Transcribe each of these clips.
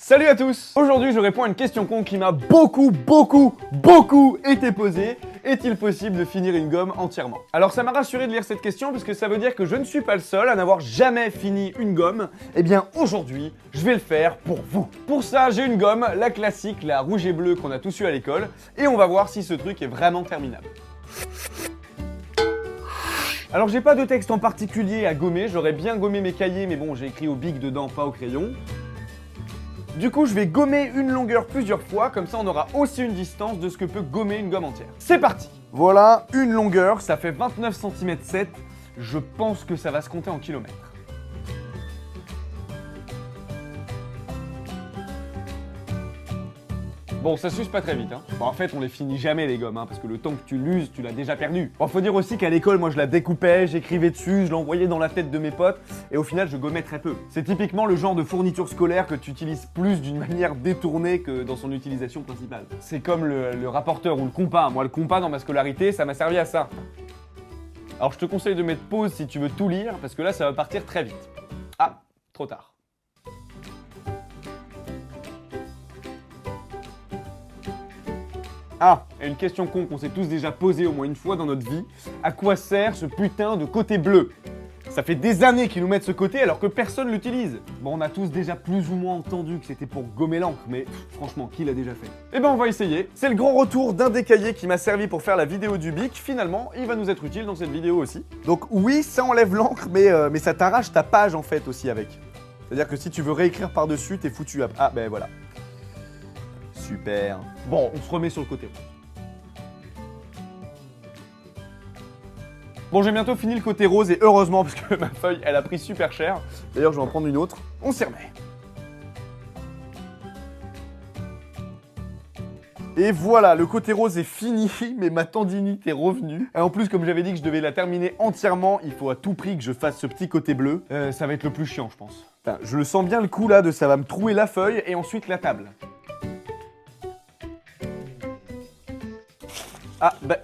Salut à tous! Aujourd'hui je réponds à une question con qui m'a beaucoup été posée. Est-il possible de finir une gomme entièrement? Alors ça m'a rassuré de lire cette question parce que ça veut dire que je ne suis pas le seul à n'avoir jamais fini une gomme. Et bien aujourd'hui, je vais le faire pour vous. Pour ça, j'ai une gomme, la classique, la rouge et bleue qu'on a tous eu à l'école, et on va voir si ce truc est vraiment terminable. Alors j'ai pas de texte en particulier à gommer, j'aurais bien gommé mes cahiers, mais bon j'ai écrit au bic dedans, pas au crayon. Du coup, je vais gommer une longueur plusieurs fois, comme ça on aura aussi une distance de ce que peut gommer une gomme entière. C'est parti! Voilà, une longueur, ça fait 29 cm 7. Je pense que ça va se compter en kilomètres. Bon, ça s'use pas très vite, hein. Bon, en fait, on les finit jamais, les gommes, hein, parce que le temps que tu l'uses, tu l'as déjà perdu. Bon, faut dire aussi qu'à l'école, moi, je la découpais, j'écrivais dessus, je l'envoyais dans la tête de mes potes, et au final, je gommais très peu. C'est typiquement le genre de fourniture scolaire que tu utilises plus d'une manière détournée que dans son utilisation principale. C'est comme le rapporteur ou le compas. Moi, le compas, dans ma scolarité, ça m'a servi à ça. Alors, je te conseille de mettre pause si tu veux tout lire, parce que là, ça va partir très vite. Ah, trop tard. Ah, et une question con qu'on s'est tous déjà posée au moins une fois dans notre vie. À quoi sert ce putain de côté bleu? Ça fait des années qu'ils nous mettent ce côté alors que personne l'utilise. Bon, on a tous déjà plus ou moins entendu que c'était pour gommer l'encre, mais franchement, qui l'a déjà fait? Eh ben, on va essayer. C'est le grand retour d'un des cahiers qui m'a servi pour faire la vidéo du bic. Finalement, il va nous être utile dans cette vidéo aussi. Donc oui, ça enlève l'encre, mais ça t'arrache ta page en fait aussi avec. C'est-à-dire que si tu veux réécrire par-dessus, t'es foutu. Ah, ben voilà. Super. Bon, on se remet sur le côté. Bon, j'ai bientôt fini le côté rose et heureusement parce que ma feuille, elle a pris super cher. D'ailleurs, je vais en prendre une autre. On s'y remet. Et voilà, le côté rose est fini, mais ma tendinite est revenue. Et en plus, comme j'avais dit que je devais la terminer entièrement, il faut à tout prix que je fasse ce petit côté bleu. Ça va être le plus chiant, je pense. Enfin, je le sens bien le coup là de ça va me trouer la feuille et ensuite la table. Ah, bah,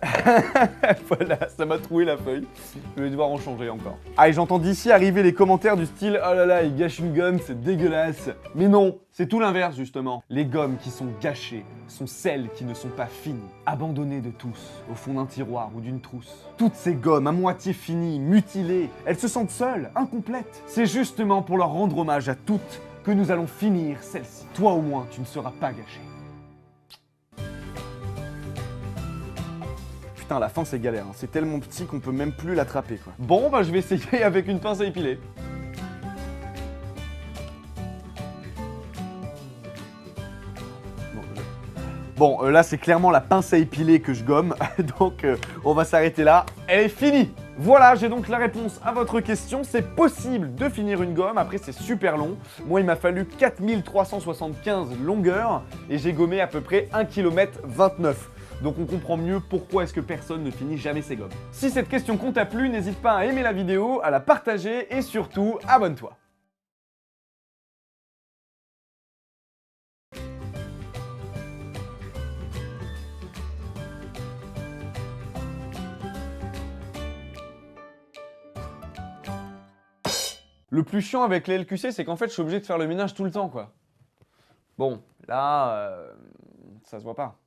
voilà, ça m'a troué la feuille. Je vais devoir en changer encore. Ah, et j'entends d'ici arriver les commentaires du style « Oh là là, il gâche une gomme, c'est dégueulasse !» Mais non, c'est tout l'inverse justement. Les gommes qui sont gâchées sont celles qui ne sont pas finies, abandonnées de tous, au fond d'un tiroir ou d'une trousse. Toutes ces gommes à moitié finies, mutilées, elles se sentent seules, incomplètes. C'est justement pour leur rendre hommage à toutes que nous allons finir celle-ci. Toi au moins, tu ne seras pas gâché. Putain, la fin c'est galère, hein. C'est tellement petit qu'on peut même plus l'attraper quoi. Bon, bah je vais essayer avec une pince à épiler. Bon, là c'est clairement la pince à épiler que je gomme, donc on va s'arrêter là. Elle est finie! Voilà, j'ai donc la réponse à votre question. C'est possible de finir une gomme, après c'est super long. Moi il m'a fallu 4375 longueurs et j'ai gommé à peu près 1 km 29. Donc on comprend mieux pourquoi est-ce que personne ne finit jamais ses gommes. Si cette question con t'a plu, n'hésite pas à aimer la vidéo, à la partager et surtout, abonne-toi. Le plus chiant avec les LQC, c'est qu'en fait, je suis obligé de faire le ménage tout le temps, quoi. Bon, là, ça se voit pas.